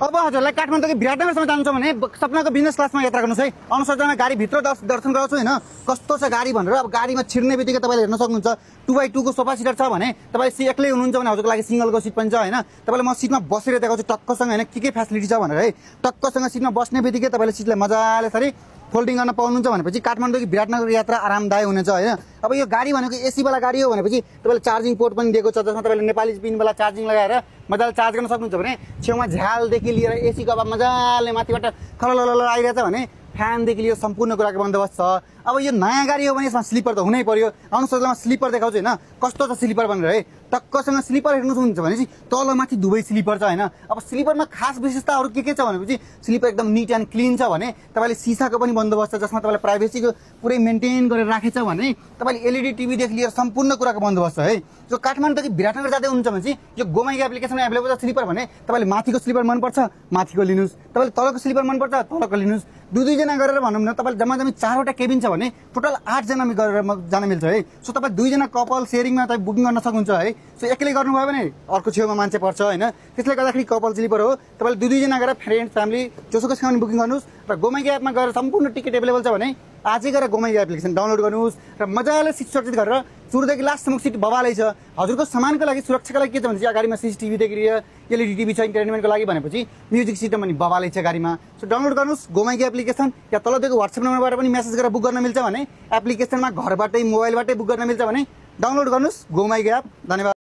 अब हजुरलाई काठमाडौँदेखि विराटनगरसम्म जानु छ भने सपनाको बिजनेस क्लासमा यात्रा गर्नुहोस् है। अनुसन्धानमा गाडी भित्र दर्शन गराउँछु होइन, कस्तो छ गाडी भनेर। अब गाडीमा छिर्ने बित्तिकै तपाईँले हेर्न सक्नुहुन्छ 2x2 को सोफा सिटर छ भने तपाईँ एक्लै हुनुहुन्छ भने हजुरको लागि सिङ्गलको सिट पनि छ होइन। तपाईँले म सिटमा बसेर देखाउँछु टक्कसँग होइन के फेसिलिटी छ भनेर है। टक्कसँग सिटमा बस्ने बित्तिकै तपाईँले सिटलाई मजाले सरी फोल्डिङ गर्न पाउनुहुन्छ भनेपछि काठमाडौँदेखि विराटनगर यात्रा आरामदायक हुनेछ होइन। अब यो गाडी भनेको एसीवाला गाडी हो भनेपछि तपाईँले चार्जिङ पोर्ट पनि दिएको छ, जसमा तपाईँले नेपाली पिनवाला चार्जिङ लगाएर मजाले चार्ज गर्न सक्नुहुन्छ भने छेउमा झ्यालदेखि लिएर एसीको अब मजाले माथिबाट खलल आइरहेछ भने फ्यानदेखि लिएर सम्पूर्ण कुराको बन्दोबस्त छ। अब यो नयाँ गाडी हो भने यसमा स्लिपर त हुनै पर्यो। अनुसन्धानमा स्लिपर देखाउँछु होइन, कस्तो छ स्लिपर भनेर है। टक्कसँग स्लिपर हेर्नुहुन्छ भनेपछि तल माथि दुवै स्लिपर छ होइन। अब स्लिपरमा खास विशेषताहरू के छ भनेपछि स्लिपर एकदम निट एन्ड क्लिन छ भने तपाईँले सिसाको पनि बन्दोबस्त छ, जसमा तपाईँले प्राइभेसीको पुरै मेन्टेन गरेर राखेछ भने तपाईँले एलइडी टिभीदेखि लिएर सम्पूर्ण कुराको बन्दोबस्त छ है। जो काठमाडौँदेखि विराटनगर जाँदै हुनुहुन्छ भने चाहिँ यो गोमाइको एप्लिकेसनमा एभाइलेबल छ स्लिपर भने तपाईँले माथिको स्लिपर मनपर्छ माथिको लिनुहोस्, तपाईँले तलको स्लिपर मनपर्छ तलको लिनुहोस्। दुईजना गरेर भनौँ न तपाईँले जम्मा 4वटा केबिन छ भने टोटल 8 जना गरेर जान मिल्छ है। सो तपाईँ 2 जना कपल सेयरिङमा तपाईँ बुकिङ गर्न सक्नुहुन्छ है। सो एक्लै गर्नुभयो भने अर्को छेउमा मान्छे पर्छ होइन, त्यसले गर्दाखेरि कपल स्लिपर हो। तपाईँले 2 जना गरेर फ्रेन्ड फ्यामिली जोसुकै सँग बुकिङ गर्नुहोस् र गोमाइको एपमा गएर सम्पूर्ण टिकट एभाइलेबल छ भने आजै गएर गोमाइको एप्लिकेसन डाउनलोड गर्नुहोस् र मजाले सिट सुरक्षित गरेर सुरुदेखि लास्टसम्म सिट बवालै छ। हजुरको सामानको लागि सुरक्षाको लागि के छ भने चाहिँ गाडीमा सीसीटीभीदेखि लिएर एलइडी टिभी छ इन्टरटेनमेन्टको लागि भनेपछि म्युजिक सिस्टम पनि बवालै छ गाडीमा। सो डाउनलोड गर्नुहोस् गोमाइको एप्लिकेसन या तल दिएको व्हाट्सएप नम्बरबाट पनि मेसेज गरेर बुक गर्न मिल्छ भने एप्लिकेसनमा घरबाटै मोबाइलबाटै बुक गर्न मिल्छ भने डाउनलोड गर्नुहोस् गोमाइको एप। धन्यवाद।